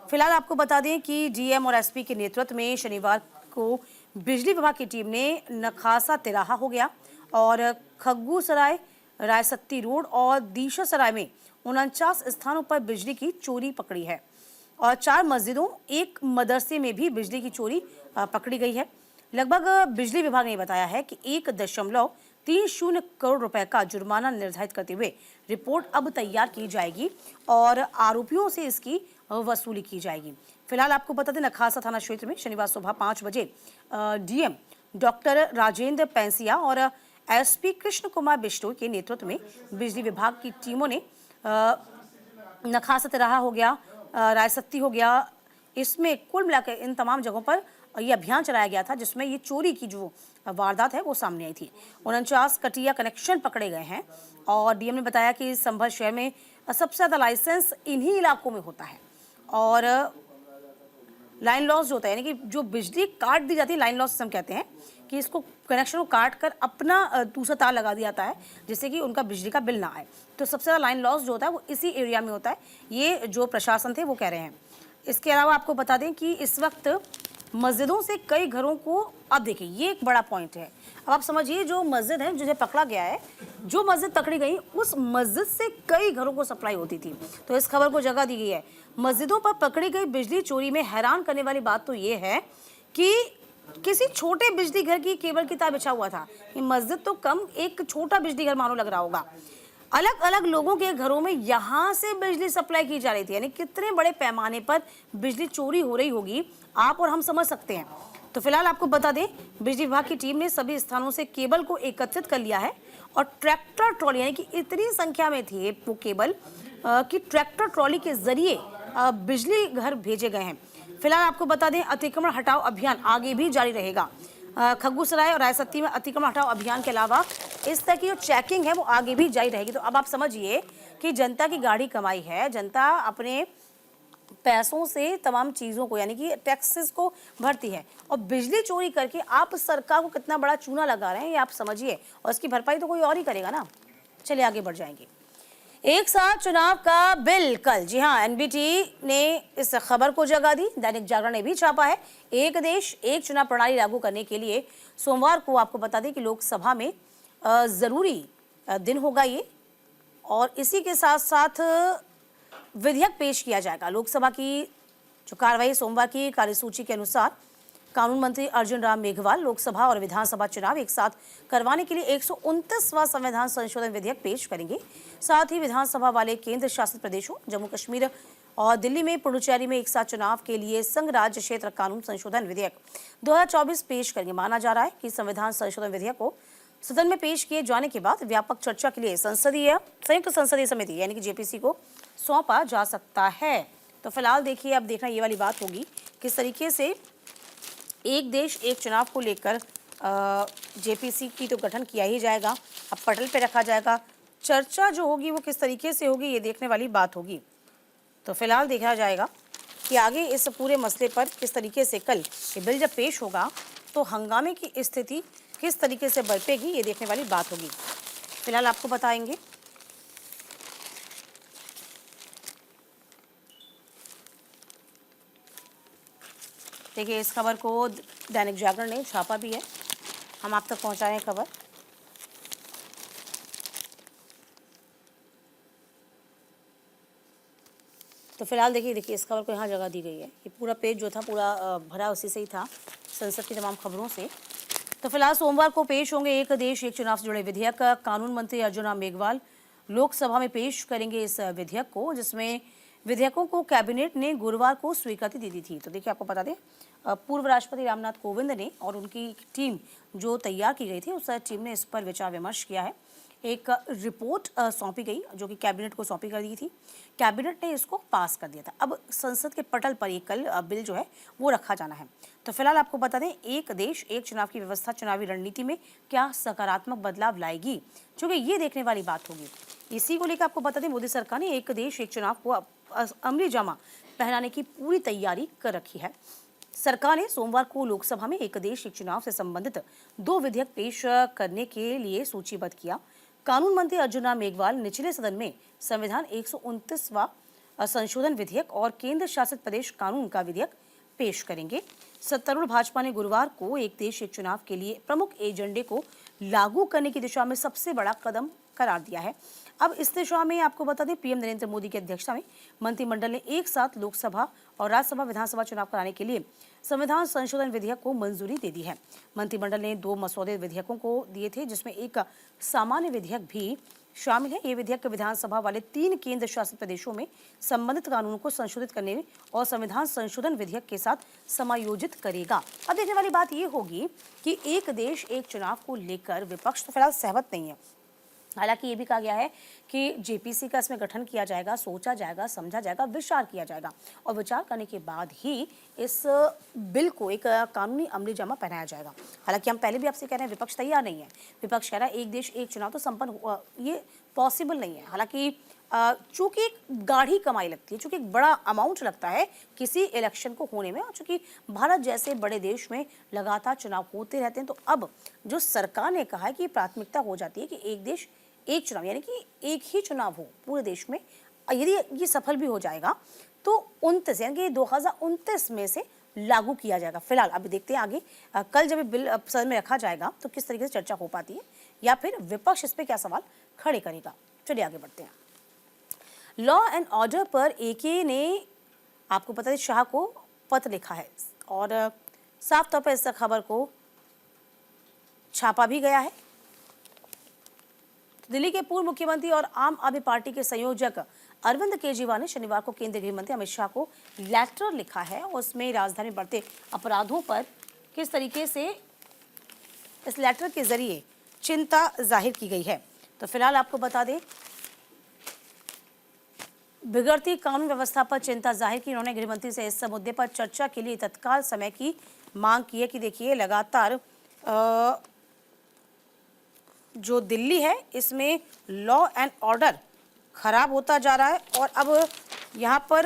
Speaker 1: फिलहाल आपको बता दें कि डीएम और एसपी के नेतृत्व में शनिवार को बिजली विभाग की टीम ने नखासा तिराहा हो गया और खग्गूसराय, रायसत्ती रोड और दीशासराय में 49 स्थानों पर बिजली की चोरी पकड़ी है और 4 मस्जिदों, एक मदरसे में भी बिजली की चोरी पकड़ी गई है। लगभग बिजली विभाग ने बताया है कि 1.30 करोड़ रुपए का जुर्माना निर्धारित करते हुए रिपोर्ट अब तैयार की जाएगी और आरोपियों से इसकी वसूली की जाएगी। फिलहाल आपको बता दें, नखासा थाना क्षेत्र में शनिवार सुबह 5 बजे डीएम डॉक्टर राजेंद्र पैंसिया और एसपी कृष्ण कुमार बिश्नोई के नेतृत्व में बिजली विभाग की टीमों ने नखासा तिराहा हो गया, रायसत्ती हो गया, इसमें कुल मिलाकर इन तमाम जगहों पर ये अभियान चलाया गया था जिसमें ये चोरी की जो वारदात है वो सामने आई थी। 49 कटिया कनेक्शन पकड़े गए हैं और डीएम ने बताया कि संभल शहर में सबसे ज्यादा लाइसेंस इन्हीं इलाकों में होता है और लाइन लॉस जो होता है, यानी कि जो बिजली काट दी जाती है, लाइन लॉस हम कहते हैं कि इसको कनेक्शन को काट कर अपना दूसरा तार लगा दिया जाता है जिससे कि उनका बिजली का बिल ना आए। तो सबसे ज़्यादा लाइन लॉस जो होता है वो इसी एरिया में होता है, ये जो प्रशासन थे वो कह रहे हैं। इसके अलावा आपको बता दें कि इस वक्त मस्जिदों से कई घरों को, अब देखिए ये एक बड़ा पॉइंट है, अब आप समझिए जो मस्जिद है जिसे पकड़ा गया है, जो मस्जिद पकड़ी गई उस मस्जिद से कई घरों को सप्लाई होती थी। तो इस खबर को जगह दी गई है। मस्जिदों पर पकड़ी गई बिजली चोरी में हैरान करने वाली बात तो ये है कि किसी छोटे बिजली घर की केबल की तार बिछा हुआ था। ये मस्जिद तो कम, एक छोटा बिजली घर मानो लग रहा होगा। अलग अलग लोगों के घरों में यहाँ से बिजली सप्लाई की जा रही थी, यानी कितने बड़े पैमाने पर बिजली चोरी हो रही होगी आप और हम समझ सकते हैं। तो फिलहाल आपको बता दें, बिजली विभाग की टीम ने सभी स्थानों से केबल को एकत्रित कर लिया है और ट्रैक्टर ट्रॉली, यानी कि इतनी संख्या में थी वो केबल कि ट्रैक्टर ट्रॉली के जरिए बिजली घर भेजे गए हैं। फिलहाल आपको बता दें, अतिक्रमण हटाओ अभियान आगे भी जारी रहेगा। खग्गूसराय और रायसत्ती में अतिक्रमण हटाओ अभियान के अलावा इस तरह की जो चेकिंग है वो आगे भी जारी रहेगी। तो अब आप समझिए कि जनता की गाढ़ी कमाई है, जनता अपने पैसों से तमाम चीज़ों को, यानी कि टैक्सेस को भरती है और बिजली चोरी करके आप सरकार को कितना बड़ा चूना लगा रहे हैं ये आप समझिए, और इसकी भरपाई तो कोई और ही करेगा ना। चलिए आगे बढ़ जाएंगे। एक साथ चुनाव का बिल कल, जी हाँ, एनबीटी ने इस खबर को जगह दी, दैनिक जागरण ने भी छापा है। एक देश एक चुनाव प्रणाली लागू करने के लिए सोमवार को आपको बता दें कि लोकसभा में जरूरी दिन होगा ये, और इसी के साथ साथ विधेयक पेश किया जाएगा। लोकसभा की जो कार्रवाई सोमवार की कार्यसूची के अनुसार कानून मंत्री अर्जुन राम मेघवाल लोकसभा और विधानसभा चुनाव एक साथ करवाने के लिए 129वां संविधान संशोधन विधेयक पेश करेंगे। साथ ही विधानसभा वाले केंद्र शासित प्रदेशों जम्मू कश्मीर और दिल्ली में पुडुचेरी में एक साथ चुनाव के लिए संघ राज्य क्षेत्र कानून संशोधन विधेयक 2024 पेश करेंगे। माना जा रहा है कि संविधान संशोधन विधेयक को सदन में पेश किए जाने के बाद व्यापक चर्चा के लिए संयुक्त संसदीय समिति यानी कि जेपीसी को सौंपा जा सकता है। तो फिलहाल देखिए, अब देखना ये वाली बात होगी किस तरीके से एक देश एक चुनाव को लेकर जेपीसी की तो गठन किया ही जाएगा, अब पटल पे रखा जाएगा। चर्चा जो होगी वो किस तरीके से होगी ये देखने वाली बात होगी। तो फिलहाल देखा जाएगा कि आगे इस पूरे मसले पर किस तरीके से कल ये बिल जब पेश होगा तो हंगामे की स्थिति किस तरीके से बरपेगी ये देखने वाली बात होगी। फिलहाल आपको बताएंगे। देखिए, इस खबर को दैनिक जागरण ने छापा भी है, हम आप तक पहुंचाएं खबर। तो फिलहाल देखिए इस खबर को यहाँ जगह दी गई है। ये पूरा पेज जो था पूरा भरा उसी से ही था, संसद की तमाम खबरों से। तो फिलहाल सोमवार को पेश होंगे एक देश एक चुनाव से जुड़े विधेयक। कानून मंत्री अर्जुन राम मेघवाल लोकसभा में पेश करेंगे इस विधेयक को, जिसमें विधेयकों को कैबिनेट ने गुरुवार को स्वीकृति दे दी थी। तो देखिए, आपको बता दें, पूर्व राष्ट्रपति रामनाथ कोविंद ने और उनकी टीम जो तैयार की गई थी उस टीम ने इस पर विचार विमर्श किया है। एक रिपोर्ट सौंपी गई जो कि कैबिनेट को सौंपी कर दी थी, कैबिनेट ने इसको पास कर दिया था। अब संसद के पटल पर ये कल बिल जो है वो रखा जाना है। तो फिलहाल आपको बता दें, एक देश एक चुनाव की व्यवस्था चुनावी रणनीति में क्या सकारात्मक बदलाव लाएगी, क्योंकि ये देखने वाली बात होगी। इसी को लेकर आपको बता दें, मोदी सरकार ने एक देश एक चुनाव को अमली जामा पहनाने की पूरी तैयारी कर रखी है। सरकार ने सोमवार को लोकसभा में एक देश एक चुनाव से संबंधित 2 विधेयक पेश करने के लिए सूचीबद्ध किया। कानून मंत्री अर्जुन राम मेघवाल निचले सदन में संविधान 129वां संशोधन विधेयक और केंद्र शासित प्रदेश कानून का विधेयक पेश करेंगे। सत्तारूढ़ भाजपा ने गुरुवार को एक देश एक चुनाव के लिए प्रमुख एजेंडे को लागू करने की दिशा में सबसे बड़ा कदम करार दिया है। अब इस दिशा में आपको बता दें, पीएम नरेंद्र मोदी की अध्यक्षता में मंत्रिमंडल ने एक साथ लोकसभा और राज्यसभा विधानसभा चुनाव कराने के लिए संविधान संशोधन विधेयक को मंजूरी दे दी है। मंत्रिमंडल ने 2 मसौदे विधेयकों को दिए थे, जिसमें एक सामान्य विधेयक भी शामिल है। ये विधेयक विधानसभा वाले 3 केंद्र शासित प्रदेशों में संबंधित कानूनों को संशोधित करने और संविधान संशोधन विधेयक के साथ समायोजित करेगा। अब देखने वाली बात ये होगी कि एक देश एक चुनाव को लेकर विपक्ष तो फिलहाल सहमत नहीं है। हालांकि ये भी कहा गया है कि जेपीसी का इसमें गठन किया जाएगा, सोचा जाएगा, समझा जाएगा, विचार किया जाएगा और विचार करने के बाद ही इस बिल को एक कानूनी अमली जामा पहनाया जाएगा। हालांकि हम पहले भी आपसे कह रहे हैं, विपक्ष तैयार नहीं है। विपक्ष कह रहा है एक देश एक चुनाव तो संपन्न ये पॉसिबल नहीं है। हालांकि चूंकि एक गाढ़ी कमाई लगती है, चूंकि एक बड़ा अमाउंट लगता है किसी इलेक्शन को होने में, और चूंकि भारत जैसे बड़े देश में लगातार चुनाव होते रहते हैं, तो अब जो सरकार ने कहा है कि प्राथमिकता हो जाती है कि एक देश एक चुनाव, यानी कि एक ही चुनाव हो पूरे देश में। यदि ये सफल भी हो जाएगा तो 29 यानी कि 2029 में से लागू किया जाएगा। फिलहाल अभी देखते हैं आगे कल जब बिल सदन में रखा जाएगा तो किस तरीके से चर्चा हो पाती है, या फिर विपक्ष इस पर क्या सवाल खड़े करेगा। चलिए आगे बढ़ते हैं। लॉ एंड ऑर्डर पर एके ने आपको पता है शाह को पत्र लिखा है और साफ तौर पर इस खबर को छापा भी गया है। दिल्ली के पूर्व मुख्यमंत्री और आम आदमी पार्टी के संयोजक अरविंद केजरीवाल ने शनिवार को केंद्रीय गृह मंत्री अमित शाह को लेटर लिखा है और उसमें राजधानी में बढ़ते अपराधों पर किस तरीके से इस लेटर के जरिए चिंता जाहिर की गई है। तो फिलहाल आपको बता दें, बिगड़ती कानून व्यवस्था पर चिंता जाहिर की उन्होंने गृह मंत्री से इस मुद्दे पर चर्चा के लिए तत्काल समय की मांग की है कि देखिए लगातार जो दिल्ली है इसमें लॉ एंड ऑर्डर खराब होता जा रहा है और अब यहाँ पर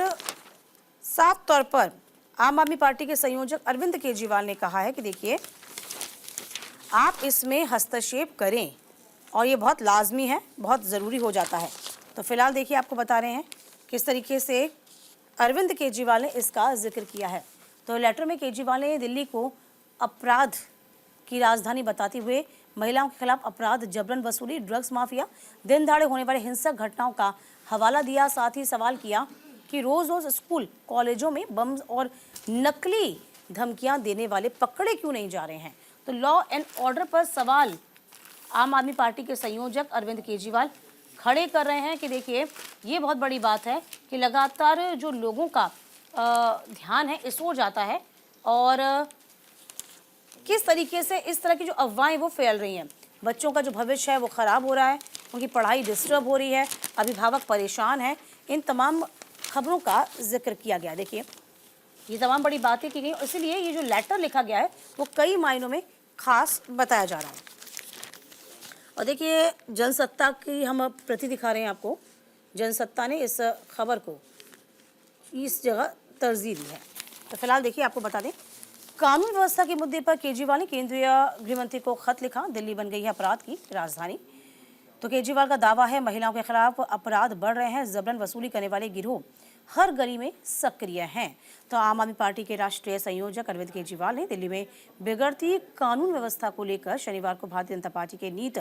Speaker 1: साफ तौर पर आम आदमी पार्टी के संयोजक अरविंद केजरीवाल ने कहा है कि देखिए आप इसमें हस्तक्षेप करें और ये बहुत लाजमी है, बहुत ज़रूरी हो जाता है। तो फिलहाल देखिए आपको बता रहे हैं किस तरीके से अरविंद केजरीवाल ने इसका जिक्र किया है। तो लेटर में केजरीवाल ने दिल्ली को अपराध की राजधानी बताते हुए महिलाओं के खिलाफ अपराध, जबरन वसूली, ड्रग्स माफिया, दिन दहाड़े होने वाले हिंसक घटनाओं का हवाला दिया। साथ ही सवाल किया कि रोज रोज स्कूल कॉलेजों में बम और नकली धमकियां देने वाले पकड़े क्यों नहीं जा रहे हैं। तो लॉ एंड ऑर्डर पर सवाल आम आदमी पार्टी के संयोजक अरविंद केजरीवाल खड़े कर रहे हैं कि देखिए ये बहुत बड़ी बात है कि लगातार जो लोगों का ध्यान है इस ओर जाता है और किस तरीके से इस तरह की जो अफवाहें वो फैल रही हैं, बच्चों का जो भविष्य है वो ख़राब हो रहा है, उनकी पढ़ाई डिस्टर्ब हो रही है, अभिभावक परेशान है, इन तमाम खबरों का जिक्र किया गया। देखिए ये तमाम बड़ी बातें की गई, इसीलिए ये जो लेटर लिखा गया है वो कई मायनों में खास बताया जा रहा है। और देखिए जनसत्ता की हम प्रति दिखा रहे हैं आपको, जनसत्ता ने इस खबर को इस जगह तरजीह दी है। तो फिलहाल देखिए आपको बता दें, कानून व्यवस्था के मुद्दे पर केजरीवाल ने केंद्रीय गृह मंत्री को खत लिखा। दिल्ली बन गई है अपराध की राजधानी। तो केजरीवाल का दावा है महिलाओं के खिलाफ अपराध बढ़ रहे हैं, जबरन वसूली करने वाले गिरोह हर गली में सक्रिय हैं। तो आम आदमी पार्टी के राष्ट्रीय संयोजक अरविंद केजरीवाल ने दिल्ली में बिगड़ती कानून व्यवस्था को लेकर शनिवार को भारतीय जनता पार्टी के नीत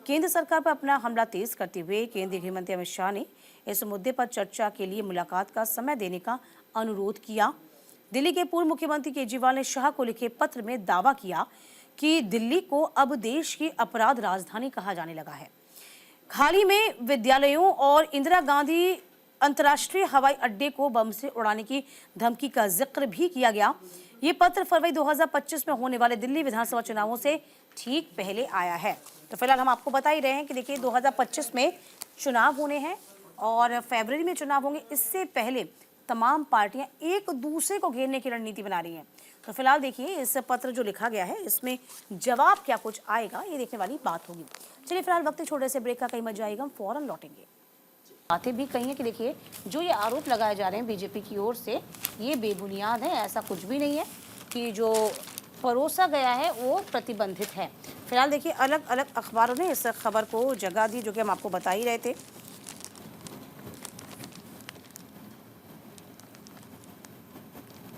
Speaker 1: केंद्र सरकार पर अपना हमला तेज करते हुए केंद्रीय गृह मंत्री अमित शाह ने इस मुद्दे पर चर्चा के लिए मुलाकात का समय देने का अनुरोध किया। दिल्ली के पूर्व मुख्यमंत्री केजरीवाल ने शाह को लिखे पत्र में दावा किया कि दिल्ली को अब देश की अपराध राजधानी कहा जाने लगा है। हाल ही में विद्यालयों और इंदिरा गांधी अंतर्राष्ट्रीय हवाई अड्डे को बम से उड़ाने की धमकी का जिक्र भी किया गया। ये पत्र फरवरी 2025 में होने वाले दिल्ली विधानसभा चुनावों से ठीक पहले आया है। तो फिलहाल हम आपको बता ही रहे हैं कि देखिए 2025 में चुनाव होने हैं और फरवरी में चुनाव होंगे। इससे पहले तमाम पार्टियां एक दूसरे को घेरने की रणनीति बना रही हैं। तो फिलहाल देखिए इस पत्र जो लिखा गया है इसमें जवाब क्या कुछ आएगा, ये देखने वाली बात होगी। चलिए फिलहाल वक्त छोटे से ब्रेक का, कहीं मत जाएगा, हम फौरन लौटेंगे। बातें भी कही है कि देखिए जो ये आरोप लगाए जा रहे हैं बीजेपी की ओर से ये बेबुनियाद है, ऐसा कुछ भी नहीं है कि जो परोसा गया है वो प्रतिबंधित है। फिलहाल देखिए अलग अलग अखबारों ने इस खबर को जगह दी जो कि हम आपको बता ही रहे थे।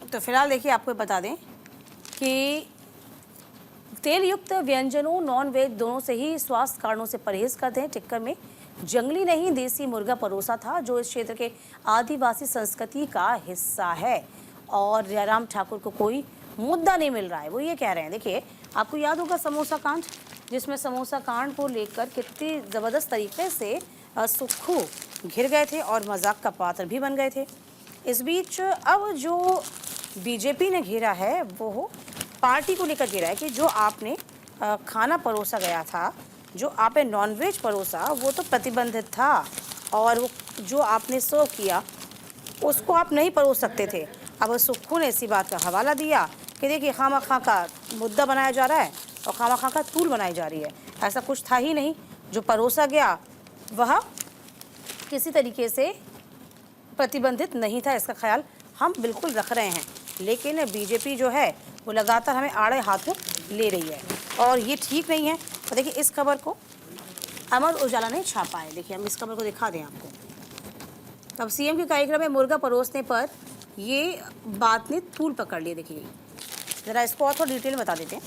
Speaker 1: तो फिलहाल देखिए आपको बता दें कि तेल युक्त व्यंजनों नॉन वेज दोनों से ही स्वास्थ्य कारणों से परहेज करते हैं। टिक्कर में जंगली नहीं देसी मुर्गा परोसा था जो इस क्षेत्र के आदिवासी संस्कृति का हिस्सा है और जयराम ठाकुर को कोई मुद्दा नहीं मिल रहा है, वो ये कह रहे हैं। देखिए, आपको याद होगा समोसा कांड, जिसमें समोसा कांड को लेकर कितनी ज़बरदस्त तरीके से सुक्खू घिर गए थे और मजाक का पात्र भी बन गए थे। इस बीच अब जो बीजेपी ने घेरा है वो पार्टी को लेकर घेरा है कि जो आपने खाना परोसा गया था, जो आपने नॉनवेज परोसा वो तो प्रतिबंधित था और वो जो आपने सर्व किया उसको आप नहीं परोस सकते थे। अब सुक्खू ने इसी बात का हवाला दिया कि देखिए खामा-खा का मुद्दा बनाया जा रहा है और खामा-खा का तूल बनाई जा रही है। ऐसा कुछ था ही नहीं, जो परोसा गया वह किसी तरीके से प्रतिबंधित नहीं था, इसका ख्याल हम बिल्कुल रख रहे हैं। लेकिन बीजेपी जो है वो लगातार हमें आड़े हाथों ले रही है और ये ठीक नहीं है। और देखिए, इस खबर को अमर उजाला ने छापा है। देखिए, हम इस खबर को दिखा दें आपको। तब सीएम के कार्यक्रम में मुर्गा परोसने पर ये बात ने तूल पकड़ लिया। देखिए ज़रा इसको और थोड़ा डिटेल में बता देते हैं।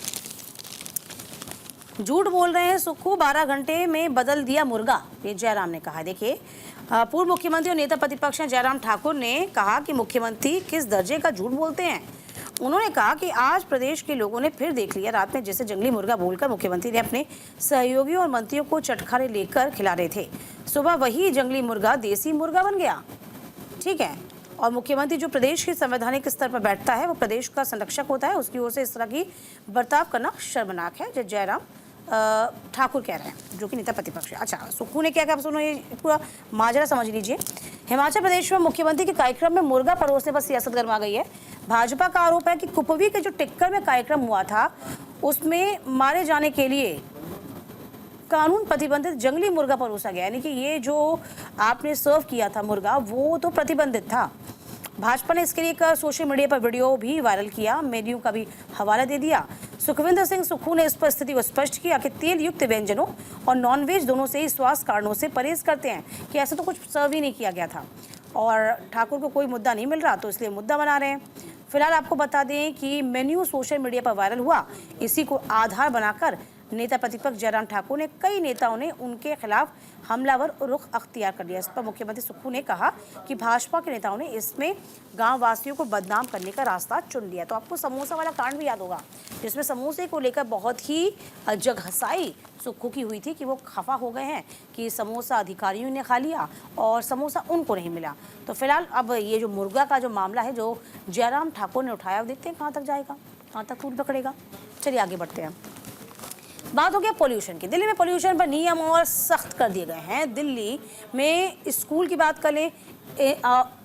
Speaker 1: झूठ बोल रहे हैं सुक्खू, 12 घंटे में बदल दिया मुर्गा, ये जयराम ने कहा। देखिए, पूर्व मुख्यमंत्री और नेता प्रतिपक्ष जयराम ठाकुर ने कहा कि मुख्यमंत्री किस दर्जे का झूठ बोलते हैं। उन्होंने कहा कि आज प्रदेश के लोगों ने फिर देख लिया, रात में जैसे जंगली मुर्गा बोलकर मुख्यमंत्री ने अपने सहयोगियों और मंत्रियों को चटखारे लेकर खिला रहे थे। सुबह वही जंगली मुर्गा देसी मुर्गा बन गया। ठीक है, और मुख्यमंत्री जो प्रदेश के संवैधानिक स्तर पर बैठता है वो प्रदेश का संरक्षक होता है, उसकी ओर से इस तरह की बर्ताव करना शर्मनाक है, जो जयराम ठाकुर कह रहे हैं, जो कि नेता प्रतिपक्ष है। अच्छा, सुक्खू ने क्या कहा, सुनो ये पूरा माजरा समझ लीजिए। हिमाचल प्रदेश में मुख्यमंत्री के कार्यक्रम में मुर्गा परोसने पर सियासत गर्मा गई है। भाजपा का आरोप है कि कुपवी के जो टिक्कर में कार्यक्रम हुआ था उसमें मारे जाने के लिए कानून प्रतिबंधित जंगली मुर्गा परोसा गया, यानी कि ये जो आपने सर्व किया था मुर्गा वो तो प्रतिबंधित था। भाजपा ने इसके लिए एक सोशल मीडिया पर वीडियो भी वायरल किया, मेन्यू का भी हवाला दे दिया। सुखविंदर सिंह सुक्खू ने इस पर स्थिति को स्पष्ट किया कि तेल युक्त व्यंजनों और नॉनवेज दोनों से ही स्वास्थ्य कारणों से परहेज करते हैं, कि ऐसा तो कुछ सर्व ही नहीं किया गया था और ठाकुर को कोई मुद्दा नहीं मिल रहा तो इसलिए मुद्दा बना रहे हैं। फिलहाल आपको बता दें कि मेन्यू सोशल मीडिया पर वायरल हुआ, इसी को आधार बनाकर नेता प्रतिपक्ष जयराम ठाकुर ने कई नेताओं ने उनके खिलाफ हमलावर रुख अख्तियार कर लिया। इस पर मुख्यमंत्री सुक्खू ने कहा कि भाजपा के नेताओं ने इसमें गांव वासियों को बदनाम करने का रास्ता चुन लिया। तो आपको समोसा वाला कांड भी याद होगा, जिसमें समोसे को लेकर बहुत ही जगहसाई सुक्खू की हुई थी कि वो खफा हो गए हैं कि समोसा अधिकारियों ने खा लिया और समोसा उनको नहीं मिला। तो फिलहाल अब ये जो मुर्गा का जो मामला है जो जयराम ठाकुर ने उठाया, देखते हैं कहाँ तक जाएगा, कहाँ तक तूल पकड़ेगा। चलिए आगे बढ़ते हैं। बात हो गया पोल्यूशन की। दिल्ली में पोल्यूशन पर नियम और सख्त कर दिए गए हैं। दिल्ली में स्कूल की बात कर लें,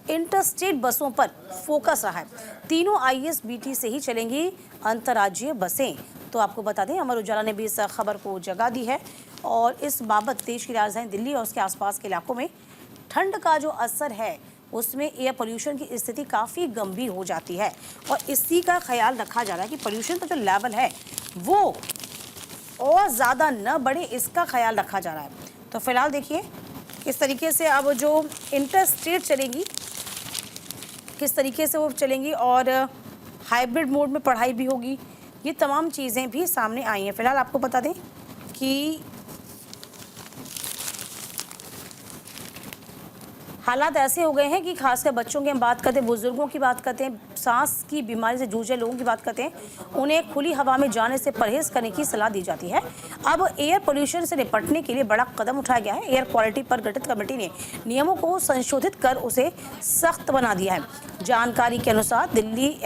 Speaker 1: इंटरस्टेट बसों पर फोकस रहा है। तीनों ISBT से ही चलेंगी अंतर्राज्यीय बसें। तो आपको बता दें, अमर उजाला ने भी इस खबर को जगह दी है और इस बाबत देश की राजधानी दिल्ली और उसके आसपास के इलाकों में ठंड का जो असर है उसमें एयर पोल्यूशन की स्थिति काफ़ी गंभीर हो जाती है और इसी का ख्याल रखा जा रहा है कि पोल्यूशन का जो लेवल है वो और ज़्यादा न बढ़े, इसका ख्याल रखा जा रहा है। तो फिलहाल देखिए किस तरीके से अब जो इंटरस्टेट चलेंगी किस तरीके से वो चलेंगी और हाइब्रिड मोड में पढ़ाई भी होगी, ये तमाम चीज़ें भी सामने आई हैं। फिलहाल आपको बता दें कि हालात ऐसे हो गए हैं कि खासकर बच्चों की हम बात करते हैं, बुजुर्गों की बात करते हैं, सांस की बीमारी से जूझ रहे लोगों की बात करते हैं, उन्हें खुली हवा में जाने से परहेज करने की सलाह दी जाती है। अब एयर पोल्यूशन से निपटने के लिए बड़ा कदम उठाया गया है। एयर क्वालिटी पर गठित कमेटी ने नियमों को संशोधित कर उसे सख्त बना दिया है। जानकारी के अनुसार दिल्ली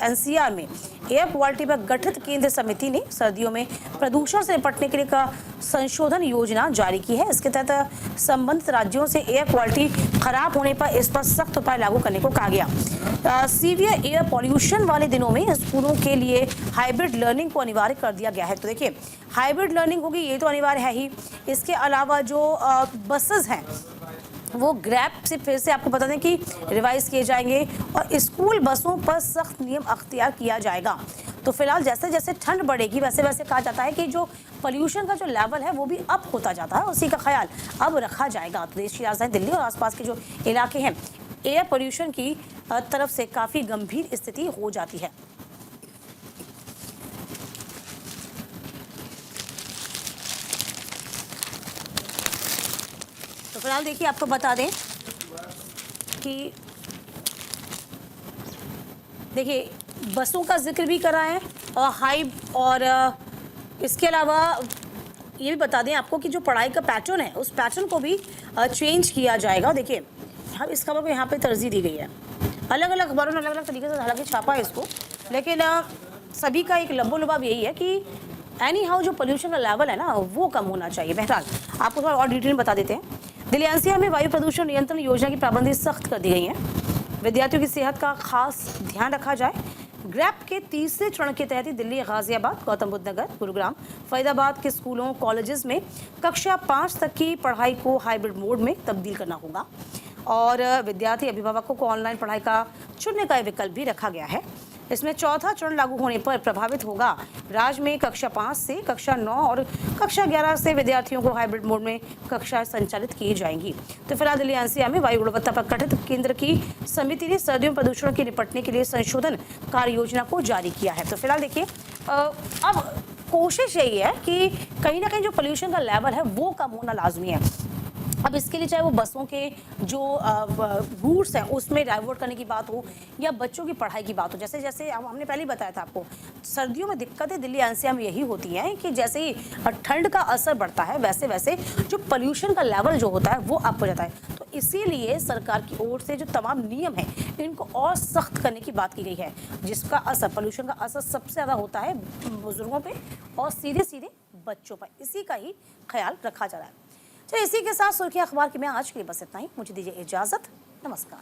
Speaker 1: NCR में एयर क्वालिटी पर गठित केंद्र समिति ने सर्दियों में प्रदूषण से निपटने के लिए का संशोधन योजना जारी की है। इसके तहत संबंधित राज्यों से एयर क्वालिटी खराब होने पर इस पर सख्त उपाय लागू करने को कहा गया। सीवियर एयर पॉल्यूशन वाले दिनों में स्कूलों के लिए हाइब्रिड लर्निंग को अनिवार्य कर दिया गया है। तो देखिए, हाइब्रिड लर्निंग होगी, ये तो अनिवार्य है ही। इसके अलावा जो बसेस हैं वो ग्रैब से फिर से आपको बता दें कि रिवाइज किए जाएंगे और स्कूल बसों पर सख्त नियम अख्तियार किया जाएगा। तो फिलहाल जैसे जैसे ठंड बढ़ेगी वैसे वैसे कहा जाता है कि जो पोल्यूशन का जो लेवल है वो भी अप होता जाता है, उसी का ख्याल अब रखा जाएगा। तो देश की राजधानी दिल्ली और आसपास के जो इलाके हैं, एयर पोल्यूशन की तरफ से काफ़ी गंभीर स्थिति हो जाती है। तो फिलहाल देखिए आपको बता दें कि देखिए बसों का जिक्र भी करा है और और इसके अलावा ये भी बता दें आपको कि जो पढ़ाई का पैटर्न है उस पैटर्न को भी चेंज किया जाएगा। देखिए हम इस खबर को यहाँ पे तरजीह दी गई है, अलग अलग अखबारों ने अलग अलग तरीके से हालांकि छापा है इसको, लेकिन सभी का एक लबो-लुबाब यही है कि एनी हाउ जो पोल्यूशन का लेवल है ना वो कम होना चाहिए। बहरहाल आपको थोड़ा और डिटेल में बता देते हैं। दिल्ली एनसीआर में वायु प्रदूषण नियंत्रण योजना की पाबंदी सख्त कर दी गई है। विद्यार्थियों की सेहत का खास ध्यान रखा जाए। ग्रैप के तीसरे चरण के तहत दिल्ली, गाजियाबाद, गौतम बुद्ध नगर, गुरुग्राम, फरीदाबाद के स्कूलों कॉलेजेस में कक्षा 5 तक की पढ़ाई को हाइब्रिड मोड में तब्दील करना होगा और विद्यार्थी अभिभावकों को ऑनलाइन पढ़ाई का चुनने का विकल्प भी रखा गया है। इसमें चौथा चरण लागू होने पर प्रभावित होगा राज्य में कक्षा 5 से कक्षा 9 और कक्षा 11 से विद्यार्थियों को हाइब्रिड मोड में कक्षाएं संचालित की जाएंगी। तो फिलहाल दिल्ली एनसीआर में वायु गुणवत्ता पर गठित केंद्र की समिति ने सर्दियों में प्रदूषण के निपटने के लिए संशोधन कार्य योजना को जारी किया है। तो फिलहाल देखिए अब कोशिश यही है कि कहीं ना कहीं जो पोल्यूशन का लेवल है वो कम होना लाजमी है। अब इसके लिए चाहे वो बसों के जो रूट्स हैं उसमें डाइवर्ट करने की बात हो या बच्चों की पढ़ाई की बात हो, जैसे जैसे हमने पहले ही बताया था आपको, सर्दियों में दिक्कतें दिल्ली एनसीआर में यही होती हैं कि जैसे ही ठंड का असर बढ़ता है वैसे वैसे जो पोल्यूशन का लेवल जो होता है वो अप हो जाता है। तो इसीलिए सरकार की ओर से जो तमाम नियम हैं इनको और सख्त करने की बात की गई है, जिसका असर पोल्यूशन का असर सबसे ज़्यादा होता है बुजुर्गों पर और सीधे सीधे बच्चों पर। इसी का ही ख्याल रखा जा रहा है। तो इसी के साथ सुर्खियां अखबार की मैं आज के लिए बस इतना ही। मुझे दीजिए इजाजत। नमस्कार।